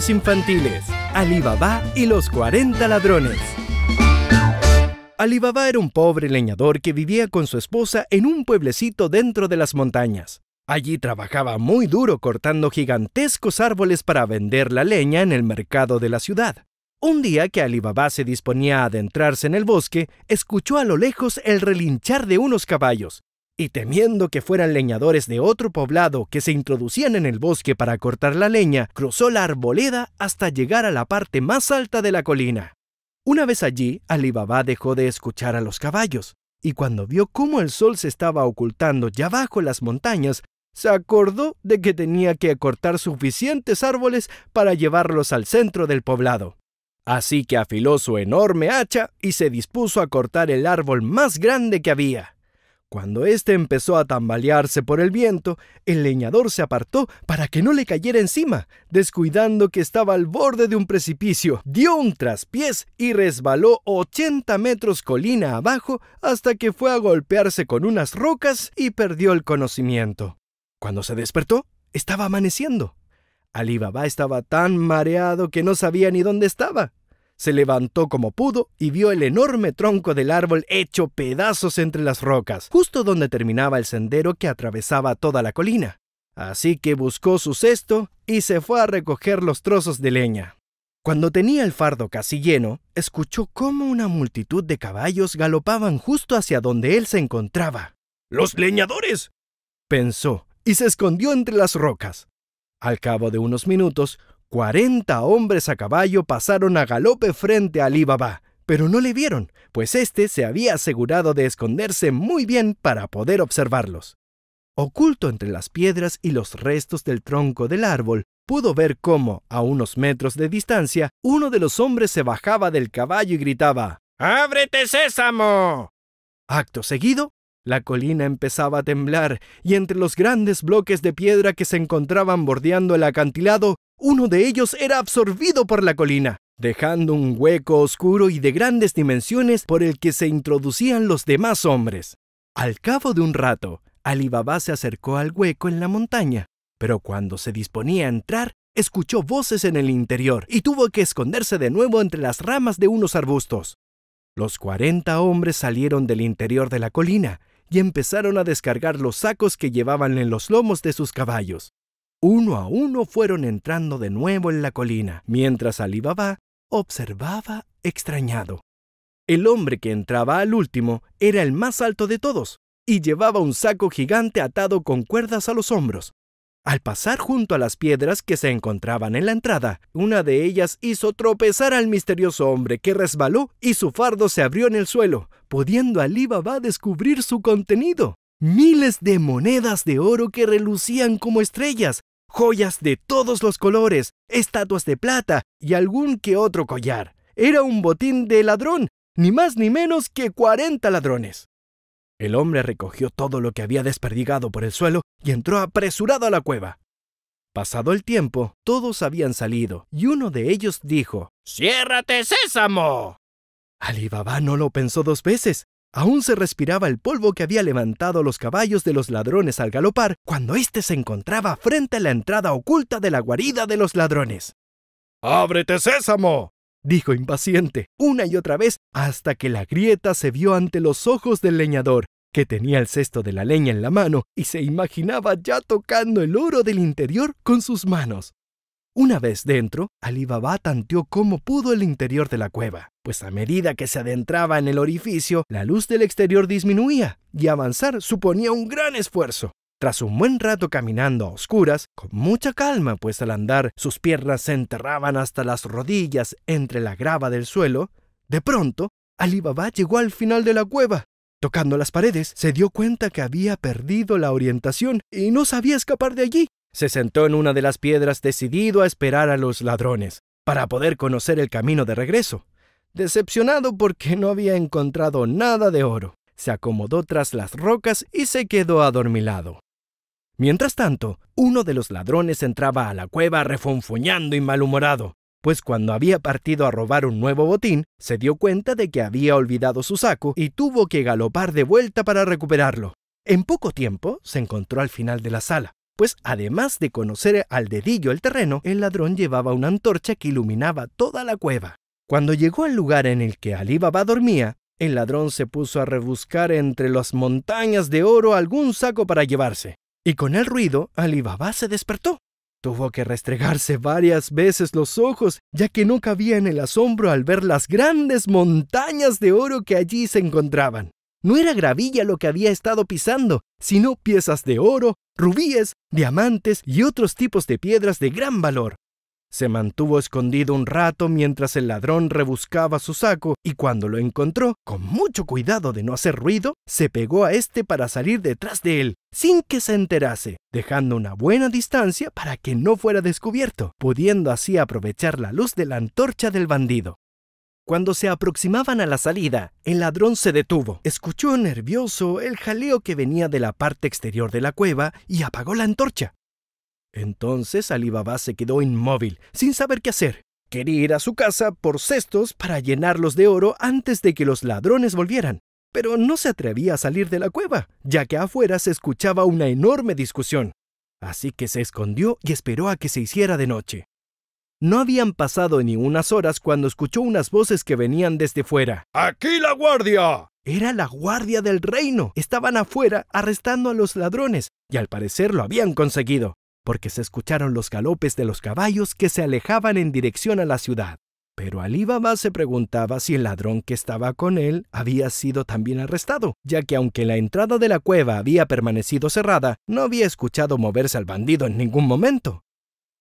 cuentos infantiles, Alí Baba y los 40 ladrones. Alí Baba era un pobre leñador que vivía con su esposa en un pueblecito dentro de las montañas. Allí trabajaba muy duro cortando gigantescos árboles para vender la leña en el mercado de la ciudad. Un día que Alí Baba se disponía a adentrarse en el bosque, escuchó a lo lejos el relinchar de unos caballos, y temiendo que fueran leñadores de otro poblado que se introducían en el bosque para cortar la leña, cruzó la arboleda hasta llegar a la parte más alta de la colina. Una vez allí, Alí Baba dejó de escuchar a los caballos, y cuando vio cómo el sol se estaba ocultando ya bajo las montañas, se acordó de que tenía que cortar suficientes árboles para llevarlos al centro del poblado. Así que afiló su enorme hacha y se dispuso a cortar el árbol más grande que había. Cuando éste empezó a tambalearse por el viento, el leñador se apartó para que no le cayera encima, descuidando que estaba al borde de un precipicio. Dio un traspiés y resbaló 80 metros colina abajo hasta que fue a golpearse con unas rocas y perdió el conocimiento. Cuando se despertó, estaba amaneciendo. Alí Baba estaba tan mareado que no sabía ni dónde estaba. Se levantó como pudo y vio el enorme tronco del árbol hecho pedazos entre las rocas, justo donde terminaba el sendero que atravesaba toda la colina. Así que buscó su cesto y se fue a recoger los trozos de leña. Cuando tenía el fardo casi lleno, escuchó cómo una multitud de caballos galopaban justo hacia donde él se encontraba. ¡Los leñadores!, pensó, y se escondió entre las rocas. Al cabo de unos minutos, 40 hombres a caballo pasaron a galope frente a Alí Baba, pero no le vieron, pues éste se había asegurado de esconderse muy bien para poder observarlos. Oculto entre las piedras y los restos del tronco del árbol, pudo ver cómo, a unos metros de distancia, uno de los hombres se bajaba del caballo y gritaba: ¡Ábrete, Sésamo! Acto seguido, la colina empezaba a temblar y entre los grandes bloques de piedra que se encontraban bordeando el acantilado, uno de ellos era absorbido por la colina, dejando un hueco oscuro y de grandes dimensiones por el que se introducían los demás hombres. Al cabo de un rato, Alí Baba se acercó al hueco en la montaña, pero cuando se disponía a entrar, escuchó voces en el interior y tuvo que esconderse de nuevo entre las ramas de unos arbustos. Los 40 hombres salieron del interior de la colina y empezaron a descargar los sacos que llevaban en los lomos de sus caballos. Uno a uno fueron entrando de nuevo en la colina, mientras Alí Baba observaba extrañado. El hombre que entraba al último era el más alto de todos y llevaba un saco gigante atado con cuerdas a los hombros. Al pasar junto a las piedras que se encontraban en la entrada, una de ellas hizo tropezar al misterioso hombre, que resbaló y su fardo se abrió en el suelo, pudiendo Alí Baba descubrir su contenido. Miles de monedas de oro que relucían como estrellas, joyas de todos los colores, estatuas de plata y algún que otro collar. Era un botín de ladrón, ni más ni menos que 40 ladrones. El hombre recogió todo lo que había desperdigado por el suelo y entró apresurado a la cueva. Pasado el tiempo, todos habían salido y uno de ellos dijo: ¡Ciérrate, Sésamo! Alí Baba no lo pensó dos veces. Aún se respiraba el polvo que había levantado los caballos de los ladrones al galopar cuando éste se encontraba frente a la entrada oculta de la guarida de los ladrones. ¡Ábrete, Sésamo!, dijo impaciente, una y otra vez, hasta que la grieta se vio ante los ojos del leñador, que tenía el cesto de la leña en la mano y se imaginaba ya tocando el oro del interior con sus manos. Una vez dentro, Alí Baba tanteó cómo pudo el interior de la cueva, pues a medida que se adentraba en el orificio, la luz del exterior disminuía y avanzar suponía un gran esfuerzo. Tras un buen rato caminando a oscuras, con mucha calma, pues al andar sus piernas se enterraban hasta las rodillas entre la grava del suelo, de pronto, Alí Baba llegó al final de la cueva. Tocando las paredes, se dio cuenta que había perdido la orientación y no sabía escapar de allí. Se sentó en una de las piedras decidido a esperar a los ladrones, para poder conocer el camino de regreso. Decepcionado porque no había encontrado nada de oro, se acomodó tras las rocas y se quedó adormilado. Mientras tanto, uno de los ladrones entraba a la cueva refunfuñando y malhumorado, pues cuando había partido a robar un nuevo botín, se dio cuenta de que había olvidado su saco y tuvo que galopar de vuelta para recuperarlo. En poco tiempo se encontró al final de la sala. pues además de conocer al dedillo el terreno, el ladrón llevaba una antorcha que iluminaba toda la cueva. Cuando llegó al lugar en el que Alí Baba dormía, el ladrón se puso a rebuscar entre las montañas de oro algún saco para llevarse. Y con el ruido, Alí Baba se despertó. Tuvo que restregarse varias veces los ojos, ya que no cabía en el asombro al ver las grandes montañas de oro que allí se encontraban. No era gravilla lo que había estado pisando, sino piezas de oro, rubíes, diamantes y otros tipos de piedras de gran valor. Se mantuvo escondido un rato mientras el ladrón rebuscaba su saco y cuando lo encontró, con mucho cuidado de no hacer ruido, se pegó a este para salir detrás de él, sin que se enterase, dejando una buena distancia para que no fuera descubierto, pudiendo así aprovechar la luz de la antorcha del bandido. Cuando se aproximaban a la salida, el ladrón se detuvo, escuchó nervioso el jaleo que venía de la parte exterior de la cueva y apagó la antorcha. Entonces Alí Baba se quedó inmóvil, sin saber qué hacer. Quería ir a su casa por cestos para llenarlos de oro antes de que los ladrones volvieran. Pero no se atrevía a salir de la cueva, ya que afuera se escuchaba una enorme discusión. Así que se escondió y esperó a que se hiciera de noche. No habían pasado ni unas horas cuando escuchó unas voces que venían desde fuera. ¡Aquí la guardia! Era la guardia del reino. Estaban afuera arrestando a los ladrones y al parecer lo habían conseguido, porque se escucharon los galopes de los caballos que se alejaban en dirección a la ciudad. Pero Alí Baba se preguntaba si el ladrón que estaba con él había sido también arrestado, ya que aunque la entrada de la cueva había permanecido cerrada, no había escuchado moverse al bandido en ningún momento.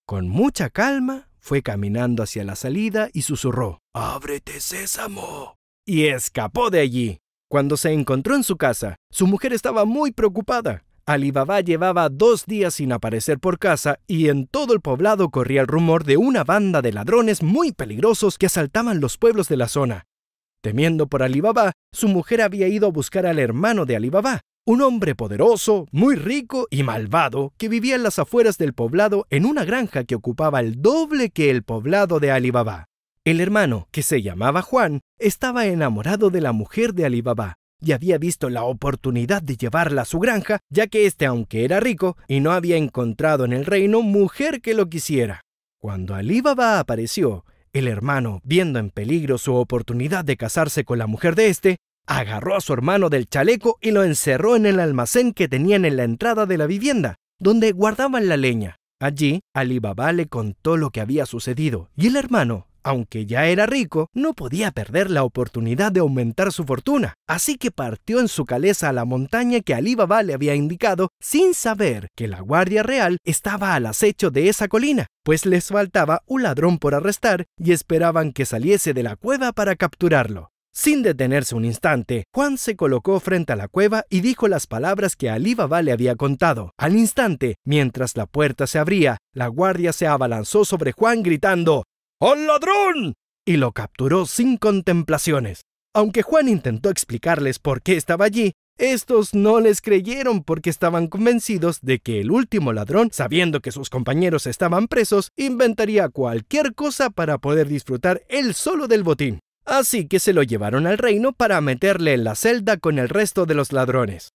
Con mucha calma, fue caminando hacia la salida y susurró: «¡Ábrete, sésamo!» y escapó de allí. Cuando se encontró en su casa, su mujer estaba muy preocupada. Alí Baba llevaba 2 días sin aparecer por casa y en todo el poblado corría el rumor de una banda de ladrones muy peligrosos que asaltaban los pueblos de la zona. Temiendo por Alí Baba, su mujer había ido a buscar al hermano de Alí Baba, un hombre poderoso, muy rico y malvado que vivía en las afueras del poblado en una granja que ocupaba el doble que el poblado de Alí Baba. El hermano, que se llamaba Juan, estaba enamorado de la mujer de Alí Baba y había visto la oportunidad de llevarla a su granja, ya que éste, aunque era rico, y no había encontrado en el reino mujer que lo quisiera. Cuando Alí Baba apareció, el hermano, viendo en peligro su oportunidad de casarse con la mujer de éste, agarró a su hermano del chaleco y lo encerró en el almacén que tenían en la entrada de la vivienda, donde guardaban la leña. Allí, Alí Baba le contó lo que había sucedido, y el hermano, aunque ya era rico, no podía perder la oportunidad de aumentar su fortuna, así que partió en su caleza a la montaña que Alí Baba le había indicado, sin saber que la Guardia Real estaba al acecho de esa colina, pues les faltaba un ladrón por arrestar y esperaban que saliese de la cueva para capturarlo. Sin detenerse un instante, Juan se colocó frente a la cueva y dijo las palabras que Alí Baba le había contado. Al instante, mientras la puerta se abría, la guardia se abalanzó sobre Juan gritando: ¡Al ladrón!, y lo capturó sin contemplaciones. Aunque Juan intentó explicarles por qué estaba allí, estos no les creyeron porque estaban convencidos de que el último ladrón, sabiendo que sus compañeros estaban presos, inventaría cualquier cosa para poder disfrutar él solo del botín. Así que se lo llevaron al reino para meterle en la celda con el resto de los ladrones.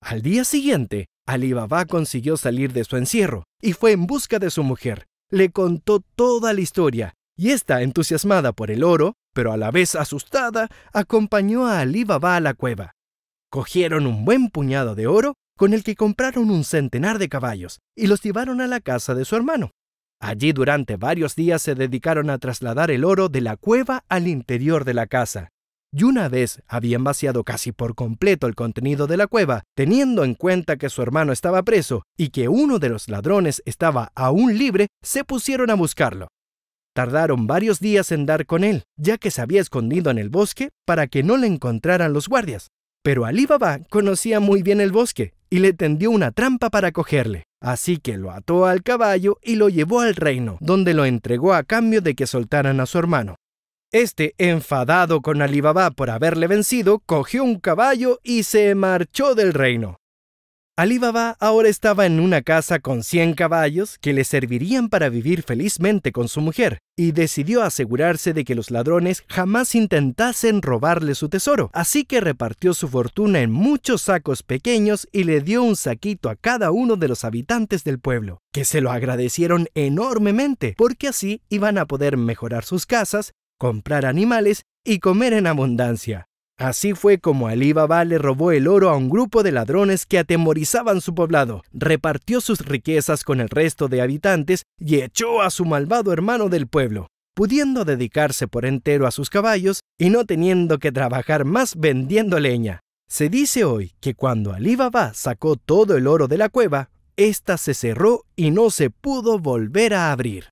Al día siguiente, Alí Baba consiguió salir de su encierro y fue en busca de su mujer. Le contó toda la historia y ésta, entusiasmada por el oro, pero a la vez asustada, acompañó a Alí Baba a la cueva. Cogieron un buen puñado de oro con el que compraron un centenar de caballos y los llevaron a la casa de su hermano. Allí durante varios días se dedicaron a trasladar el oro de la cueva al interior de la casa. Y una vez habían vaciado casi por completo el contenido de la cueva, teniendo en cuenta que su hermano estaba preso y que uno de los ladrones estaba aún libre, se pusieron a buscarlo. Tardaron varios días en dar con él, ya que se había escondido en el bosque para que no le encontraran los guardias. Pero Alí Baba conocía muy bien el bosque y le tendió una trampa para cogerle. Así que lo ató al caballo y lo llevó al reino, donde lo entregó a cambio de que soltaran a su hermano. Este, enfadado con Alí Baba por haberle vencido, cogió un caballo y se marchó del reino. Alí Baba ahora estaba en una casa con 100 caballos que le servirían para vivir felizmente con su mujer, y decidió asegurarse de que los ladrones jamás intentasen robarle su tesoro. Así que repartió su fortuna en muchos sacos pequeños y le dio un saquito a cada uno de los habitantes del pueblo, que se lo agradecieron enormemente, porque así iban a poder mejorar sus casas, comprar animales y comer en abundancia. Así fue como Alí Baba le robó el oro a un grupo de ladrones que atemorizaban su poblado, repartió sus riquezas con el resto de habitantes y echó a su malvado hermano del pueblo, pudiendo dedicarse por entero a sus caballos y no teniendo que trabajar más vendiendo leña. Se dice hoy que cuando Alí Baba sacó todo el oro de la cueva, ésta se cerró y no se pudo volver a abrir.